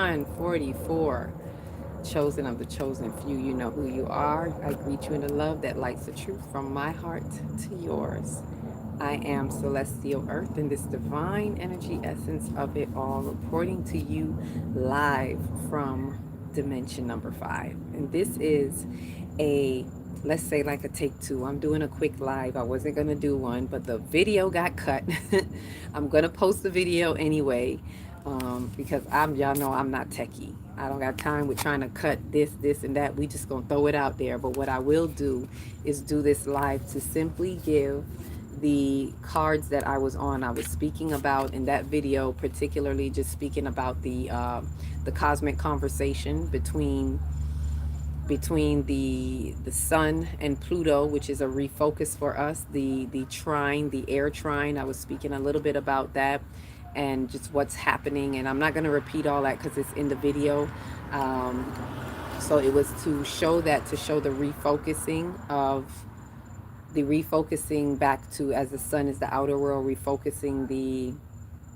144. Chosen of the chosen few, you know who you are. I greet you in the love that lights the truth from my heart to yours. I am Celestial Earth in this divine energy essence of it all, reporting to you live from dimension number 5. And this is a, let's say, like a take two. I'm doing a quick live. I wasn't going to do one, but the video got cut. I'm going to post the video anyway, because y'all know I'm not techie. I don't got time with trying to cut this, and that. We just going to throw it out there. But what I will do is do this live to simply give the cards that I was on. I was speaking about in that video, particularly just speaking about the cosmic conversation between the sun and Pluto, which is a refocus for us, the trine, the air trine. I was speaking a little bit about that and just what's happening, and I'm not going to repeat all that because it's in the video. um, so it was to show that, to show the refocusing back to, as the sun is the outer world, refocusing the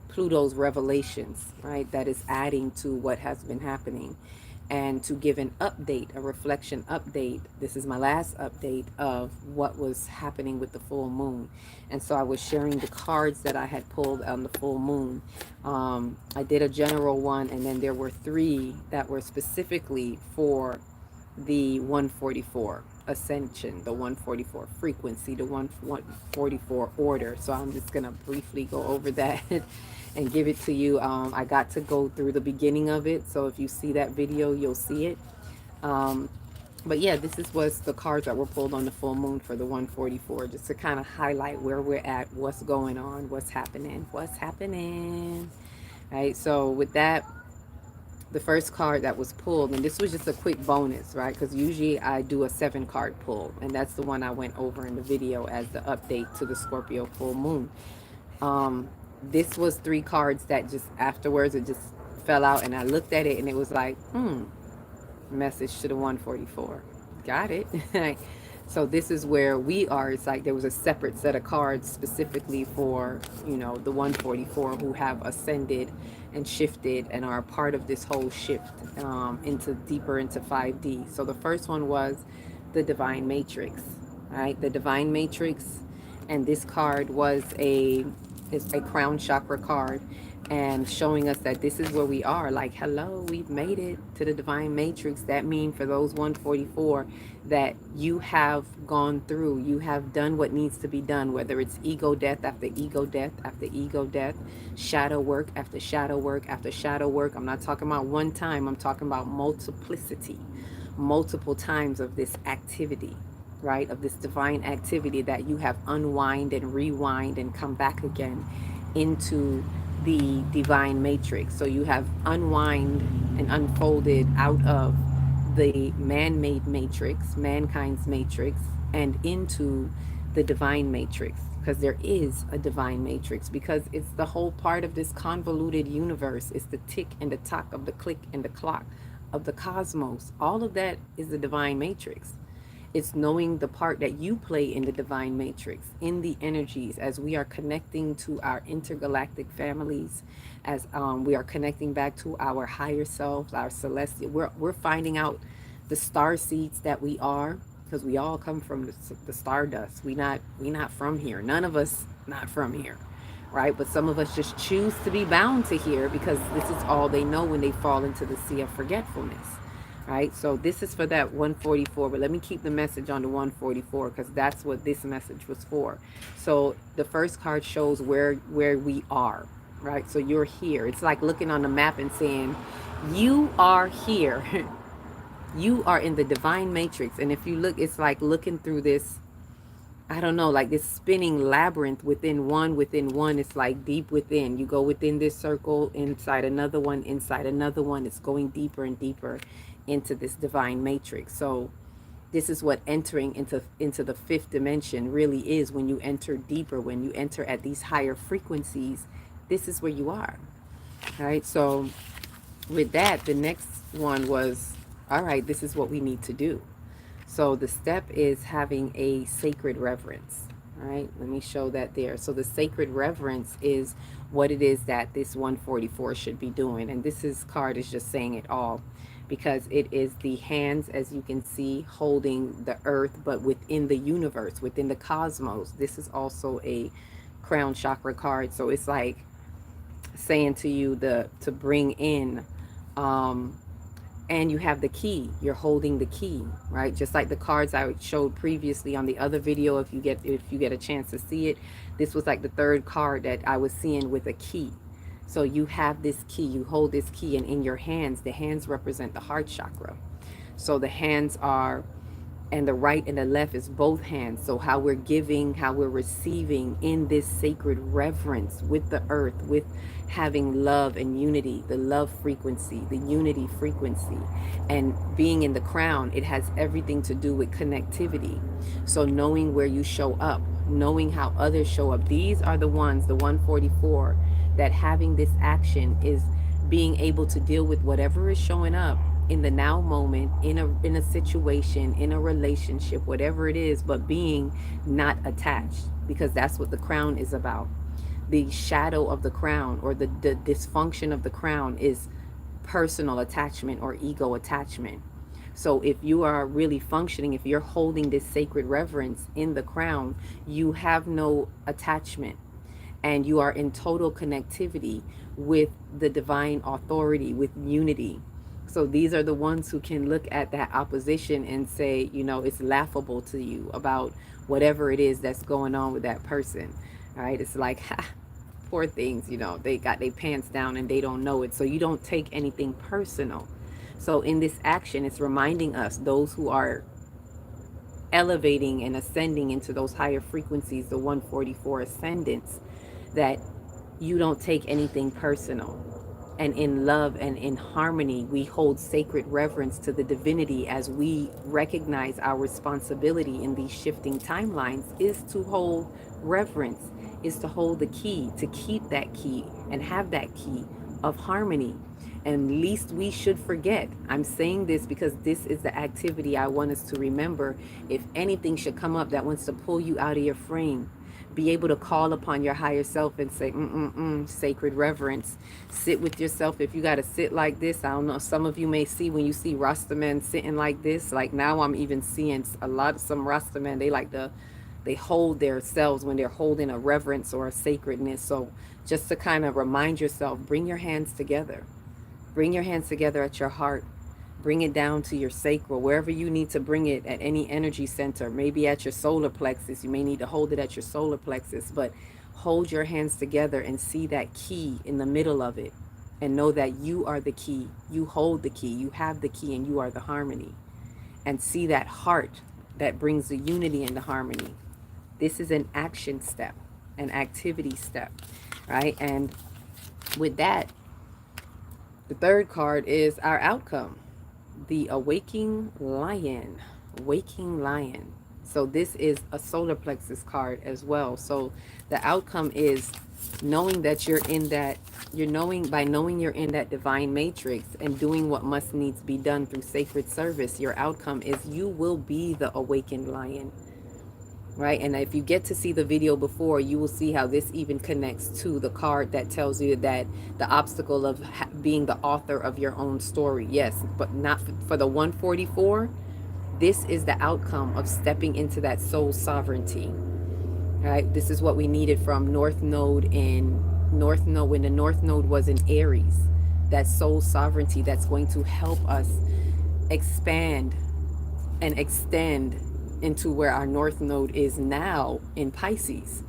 Pluto's revelations, right? That is adding to what has been happening. And to give an update, a reflection update. This is my last update of what was happening with the full moon. And so I was sharing the cards that I had pulled on the full moon. I did a general one, and then there were 3 that were specifically for the 144 ascension, the 144 frequency, the 144 order. So I'm just going to briefly go over that and give it to you. I got to go through the beginning of it, so if you see that video, you'll see it. But yeah, was the cards that were pulled on the full moon for the 144, just to kind of highlight where we're at, what's going on, what's happening. Right, so with that, the first card that was pulled, and this was just a quick bonus, right? Because usually I do a 7-card pull, and that's the one I went over in the video as the update to the Scorpio full moon. This was 3 cards that just afterwards it just fell out, and I looked at it and it was like, message to the 144. Got it. So this is where we are. It's like there was a separate set of cards specifically for, the 144 who have ascended and shifted and are a part of this whole shift into deeper into 5D. So the first one was the Divine Matrix, right? The Divine Matrix, and this card is a crown chakra card, and showing us that this is where we are. Like, hello, we've made it to the Divine Matrix. That means for those 144 that you have gone through, you have done what needs to be done, whether it's ego death after ego death after ego death, shadow work after shadow work after shadow work. I'm not talking about one time, I'm talking about multiplicity, multiple times of this activity, right? Of this divine activity that you have unwind and rewind and come back again into the divine matrix. So you have unwind and unfolded out of the man-made matrix, mankind's matrix, and into the divine matrix, because there is a divine matrix, because it's the whole part of this convoluted universe. It's the tick and the tock of the click and the clock of the cosmos. All of that is the divine matrix. It's knowing the part that you play in the divine matrix, in the energies, as we are connecting to our intergalactic families, as we are connecting back to our higher selves, our celestial. We're finding out the star seeds that we are, because we all come from the stardust. We not from here. None of us not from here, right? But some of us just choose to be bound to here because this is all they know when they fall into the sea of forgetfulness. Right, so this is for that 144, but let me keep the message on the 144 because that's what this message was for. So the first card shows where we are, right? So you're here. It's like looking on the map and saying, you are here. You are in the divine matrix. And if you look, it's like looking through this, I don't know, like this spinning labyrinth within one. It's like deep within. You go within this circle, inside another one, inside another one. It's going deeper and deeper into this divine matrix. So this is what entering into the 5th dimension really is. When you enter deeper, when you enter at these higher frequencies, this is where you are. All right, so with that, the next one was, all right, this is what we need to do. So the step is having a sacred reverence, All right, let me show that there. So the sacred reverence is what it is that this 144 should be doing. And this is card is just saying it all, because it is the hands, as you can see, holding the earth, but within the universe, within the cosmos. This is also a crown chakra card. So it's like saying to you to bring in, and you have the key. You're holding the key, right? Just like the cards I showed previously on the other video. If you get a chance to see it, this was like the third card that I was seeing with a key. So you have this key, you hold this key, and in your hands, the hands represent the heart chakra. So the hands are, and the right and the left is both hands. So how we're giving, how we're receiving in this sacred reverence with the earth, with having love and unity, the love frequency, the unity frequency, and being in the crown, it has everything to do with connectivity. So knowing where you show up, knowing how others show up, these are the ones, the 144, that having this action is being able to deal with whatever is showing up in the now moment, in a situation, in a relationship, whatever it is, but being not attached, because that's what the crown is about. The shadow of the crown, or the dysfunction of the crown, is personal attachment or ego attachment. So if you are really functioning, if you're holding this sacred reverence in the crown, you have no attachment, and you are in total connectivity with the divine authority, with unity. So these are the ones who can look at that opposition and say, you know, it's laughable to you about whatever it is that's going on with that person. All right. It's like, ha, poor things, you know, they got their pants down and they don't know it. So you don't take anything personal. So in this action, it's reminding us, those who are elevating and ascending into those higher frequencies, the 144 ascendants, that you don't take anything personal. And in love and in harmony, we hold sacred reverence to the divinity, as we recognize our responsibility in these shifting timelines is to hold reverence, is to hold the key, to keep that key and have that key of harmony. And least we should forget. I'm saying this because this is the activity I want us to remember. If anything should come up that wants to pull you out of your frame, be able to call upon your higher self and say, sacred reverence. Sit with yourself. If you got to sit like this, I don't know, some of you may see, when you see Rastaman sitting like this, like now I'm even seeing some Rastaman, they hold their selves when they're holding a reverence or a sacredness. So just to kind of remind yourself, bring your hands together. Bring your hands together at your heart. Bring it down to your sacral, wherever you need to bring it, at any energy center, maybe at your solar plexus. You may need to hold it at your solar plexus, but hold your hands together and see that key in the middle of it, and know that you are the key. You hold the key, you have the key, and you are the harmony. And see that heart that brings the unity and the harmony. This is an action step, an activity step, right? And with that, the third card is our outcome. The awaking lion. Waking lion. So this is a solar plexus card as well. So the outcome is knowing that you're in that, by knowing you're in that divine matrix and doing what must needs be done through sacred service, your outcome is you will be the awakened lion. Right? And if you get to see the video before, you will see how this even connects to the card that tells you that the obstacle of being the author of your own story. Yes, but not for the 144. This is the outcome of stepping into that soul sovereignty. Right? This is what we needed from North Node when the North Node was in Aries. That soul sovereignty that's going to help us expand and extend into where our North Node is now in Pisces.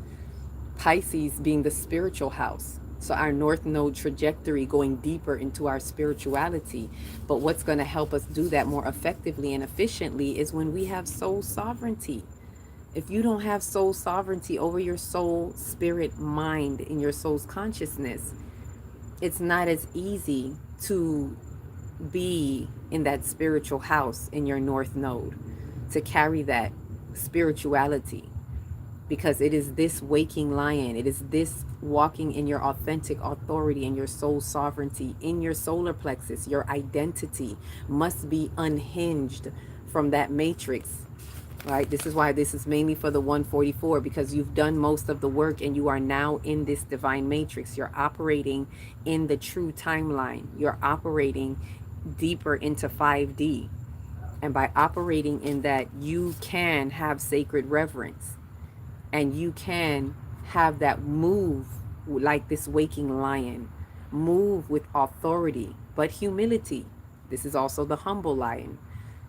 Pisces being the spiritual house. So our North Node trajectory going deeper into our spirituality. But what's going to help us do that more effectively and efficiently is when we have soul sovereignty. If you don't have soul sovereignty over your soul, spirit, mind, in your soul's consciousness, it's not as easy to be in that spiritual house in your North Node, to carry that spirituality, because it is this waking lion, it is this walking in your authentic authority and your soul sovereignty in your solar plexus. Your identity must be unhinged from that matrix right? This is why this is mainly for the 144, because you've done most of the work and you are now in this divine matrix. You're operating in the true timeline. You're operating deeper into 5D. And by operating in that, you can have sacred reverence and you can have that move like this waking lion, move with authority, but humility. This is also the humble lion.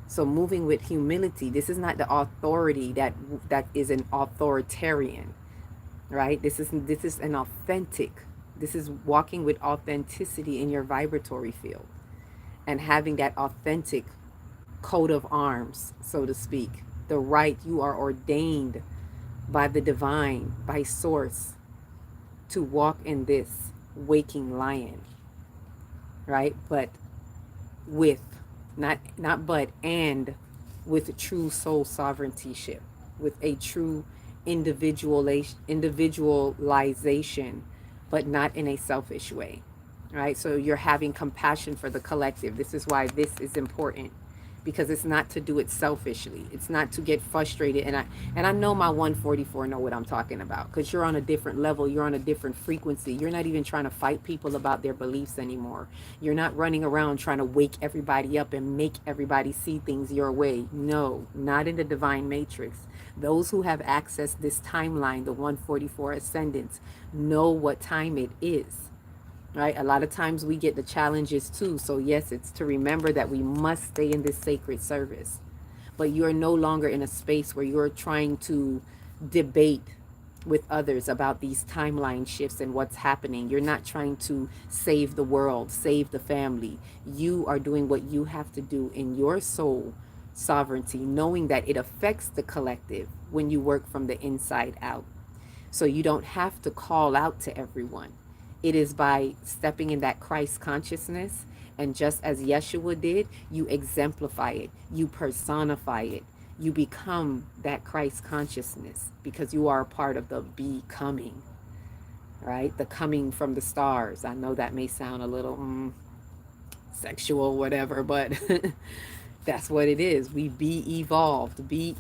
So moving with humility, this is not the authority that is an authoritarian, right? This is an authentic. This is walking with authenticity in your vibratory field and having that authentic coat of arms, so to speak. The right, you are ordained by the divine, by source, to walk in this waking lion, right? But with not but and with true soul sovereigntyship, with a true individualization, but not in a selfish way, right? So you're having compassion for the collective. This is why this is important, because it's not to do it selfishly. It's not to get frustrated. And I know my 144 know what I'm talking about, because you're on a different level. You're on a different frequency. You're not even trying to fight people about their beliefs anymore. You're not running around trying to wake everybody up and make everybody see things your way. No, not in the divine matrix. Those who have accessed this timeline, the 144 ascendants, know what time it is, right? A lot of times we get the challenges too. So yes, it's to remember that we must stay in this sacred service. But you're no longer in a space where you're trying to debate with others about these timeline shifts and what's happening. You're not trying to save the world, save the family. You are doing what you have to do in your soul sovereignty, knowing that it affects the collective when you work from the inside out. So you don't have to call out to everyone. It is by stepping in that Christ consciousness. And just as Yeshua did, you exemplify it, you personify it, you become that Christ consciousness, because you are a part of the becoming, right? The coming from the stars. I know that may sound a little sexual, whatever, but that's what it is. We be evolved, be,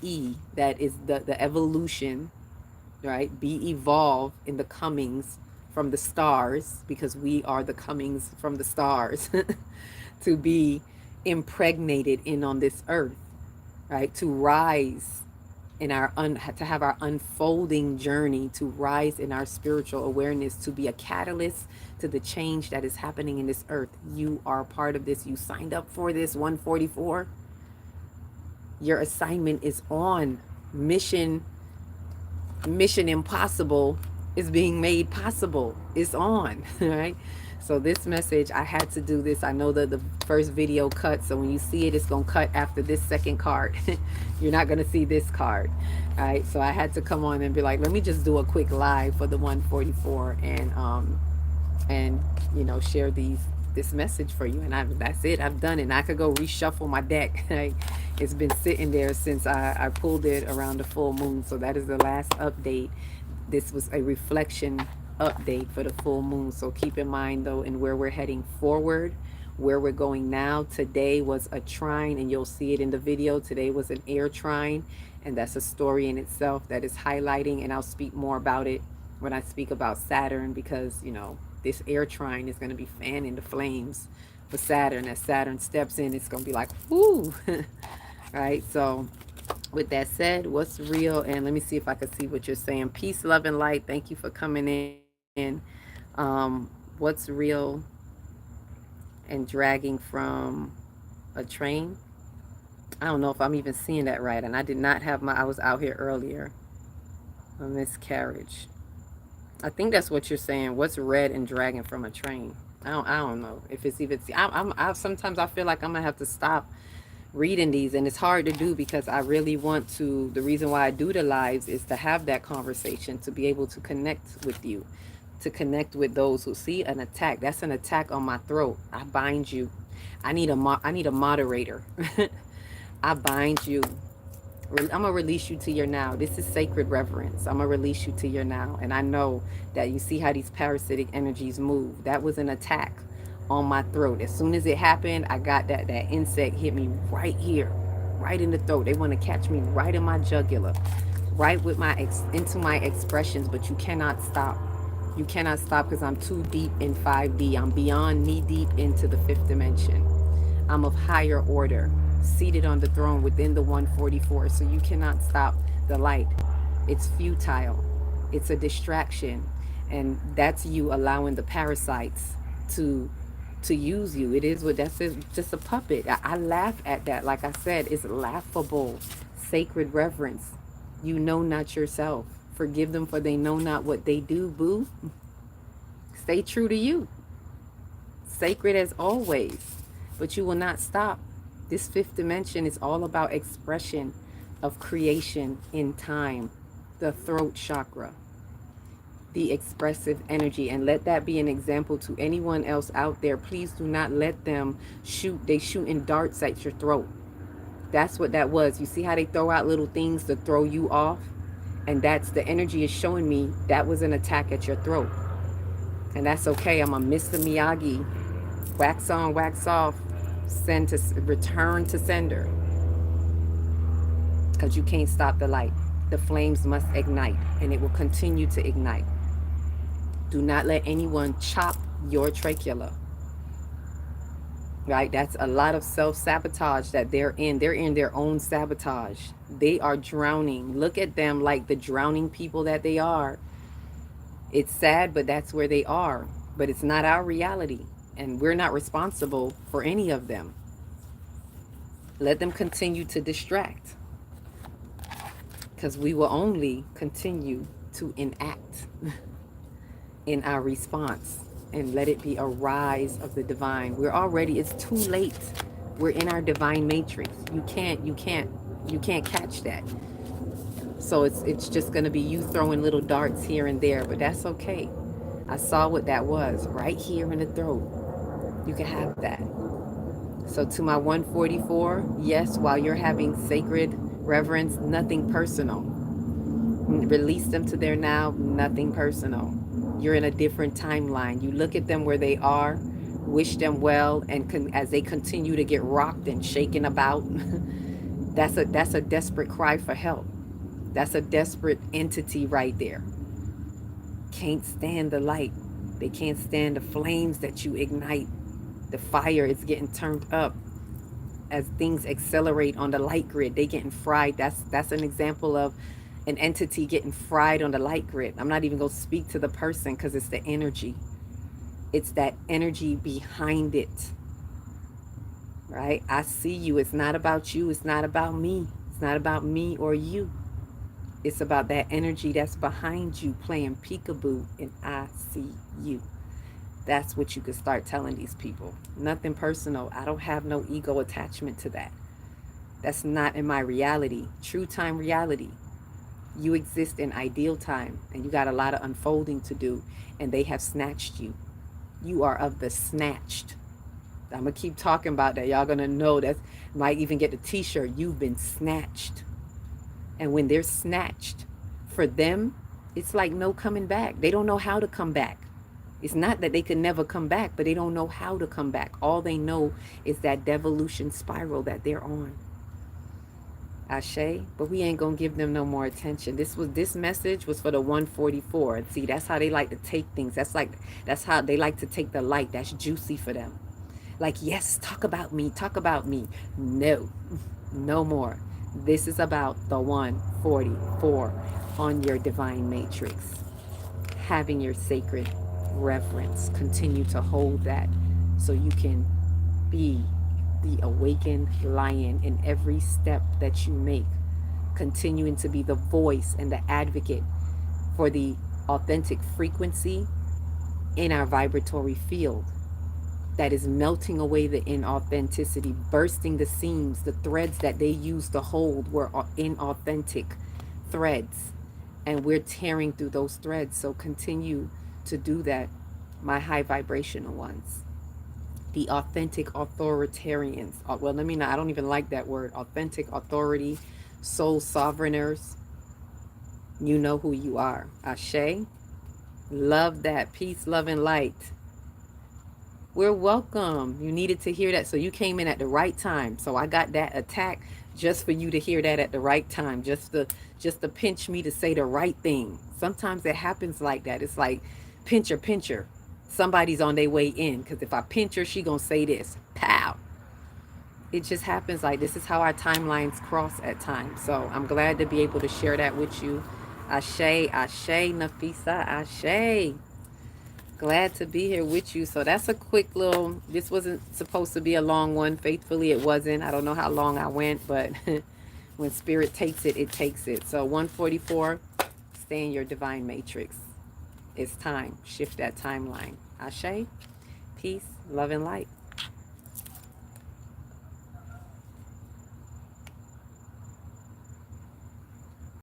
that is the evolution, right? Be evolved in the comings from the stars, because we are the comings from the stars, to be impregnated in on this earth, right? To rise in our to have our unfolding journey, to rise in our spiritual awareness, to be a catalyst to the change that is happening in this earth. You are a part of this. You signed up for this 144. Your assignment is on. Mission impossible is being made possible. It's on, right? So this message, I had to do this. I know that the first video cut, so when you see it, it's going to cut after this second card. You're not going to see this card, right? So I had to come on and be like, let me just do a quick live for the 144 and share this message for you. And that's it. I've done it. And I could go reshuffle my deck. Right? It's been sitting there since I pulled it around the full moon. So that is the last update. This was a reflection update for the full moon. So keep in mind though, and where we're heading forward, where we're going now. Today was a trine, and you'll see it in the video. Today was an air trine, and that's a story in itself that is highlighting, and I'll speak more about it when I speak about Saturn, because this air trine is going to be fanning the flames for Saturn. As Saturn steps in, it's going to be like whoo. Right? So with that said, what's real? And let me see if I can see what you're saying. Peace, love, and light. Thank you for coming in. What's real and dragging from a train? I don't know if I'm even seeing that right. And I did not have I was out here earlier. A miscarriage. I think that's what you're saying. What's red and dragging from a train? I don't know if it's even. Sometimes I feel like I'm gonna have to stop reading these, and it's hard to do because I really want to. The reason why I do the lives is to have that conversation, to be able to connect with you, to connect with those who see an attack. That's an attack on my throat. I bind you. I need a moderator. I bind you. I'm going to release you to your now. This is sacred reverence. I'm going to release you to your now. And I know that you see how these parasitic energies move. That was an attack on my throat. As soon as it happened, I got that insect hit me right here. right in the throat. They want to catch me right in my jugular, right with my into my expressions, but you cannot stop. You cannot stop because I'm too deep in 5D. I'm beyond knee deep into the fifth dimension. I'm of higher order, seated on the throne within the 144. So you cannot stop the light. It's futile. It's a distraction. And that's you allowing the parasites to use you. It is what that's just a puppet. I laugh at that. Like I said, it's laughable. Sacred reverence. You know not yourself. Forgive them for they know not what they do, boo. Stay true to you. Sacred as always. But you will not stop. This fifth dimension is all about expression of creation in time. The throat chakra, the expressive energy, and let that be an example to anyone else out there. Please do not let them they shooting darts at your throat. That's what that was. You see how they throw out little things to throw you off? And that's the energy is showing me that was an attack at your throat. And that's okay. I'm a Mr. Miyagi. Wax on, wax off. Send to return to sender. Because you can't stop the light. The flames must ignite, and it will continue to ignite. Do not let anyone chop your trachea. Right? That's a lot of self-sabotage that they're in. They're in their own sabotage. They are drowning. Look at them like the drowning people that they are. It's sad, but that's where they are. But it's not our reality, and we're not responsible for any of them. Let them continue to distract, because we will only continue to enact in our response, and let it be a rise of the divine. It's too late. We're in our divine matrix. You can't catch that. So it's just going to be you throwing little darts here and there, but that's okay. I saw what that was right here in the throat. You can have that. So to my 144, yes, while you're having sacred reverence, nothing personal. Release them to their now, nothing personal. You're in a different timeline. You look at them where they are, wish them well, and as they continue to get rocked and shaken about, that's a desperate cry for help. That's a desperate entity right there. Can't stand the light. They can't stand the flames that you ignite. The fire is getting turned up. As things accelerate on the light grid, they getting fried. That's an example of an entity getting fried on the light grid. I'm not even going to speak to the person because it's the energy. It's that energy behind it. Right? I see you. It's not about you. It's not about me. It's not about me or you. It's about that energy that's behind you playing peekaboo, and I see you. That's what you could start telling these people. Nothing personal. I don't have no ego attachment to that. That's not in my reality. True time reality. You exist in ideal time, and you got a lot of unfolding to do, and they have snatched you. You are of the snatched. I'm going to keep talking about that. Y'all going to know that. Might even get the t-shirt. You've been snatched. And when they're snatched, for them, it's like no coming back. They don't know how to come back. It's not that they can never come back, but they don't know how to come back. All they know is that devolution spiral that they're on. Ashe, but we ain't gonna give them no more attention. This message was for the 144. See, that's how they like to take things. That's how they like to take the light. That's juicy for them. Like, yes, talk about me, talk about me. No, no more. This is about the 144 on your divine matrix. Having your sacred reverence. Continue to hold that so you can be the awakened lion in every step that you make. Continuing to be the voice and the advocate for the authentic frequency in our vibratory field that is melting away the inauthenticity, bursting the seams. The threads that they used to hold were inauthentic threads, and we're tearing through those threads. So continue to do that, my high vibrational ones. The authentic authoritarians. Well, let me know. I don't even like that word. Authentic authority, soul sovereigners. You know who you are. Ashe. Love that. Peace, love, and light. We're welcome. You needed to hear that. So you came in at the right time. So I got that attack just for you to hear that at the right time. Just to pinch me to say the right thing. Sometimes it happens like that. It's like pincher, pincher. Somebody's on their way in. Because if I pinch her, she gonna say this. Pow. It just happens like this is how our timelines cross at times. So I'm glad to be able to share that with you. Ashe, Ashe, Nafisa, Ashe. Glad to be here with you. So that's a quick little, this wasn't supposed to be a long one. Faithfully, it wasn't. I don't know how long I went, but when spirit takes it, it takes it. So 144, stay in your divine matrix. It's time. Shift that timeline. Ashe, peace, love, and light.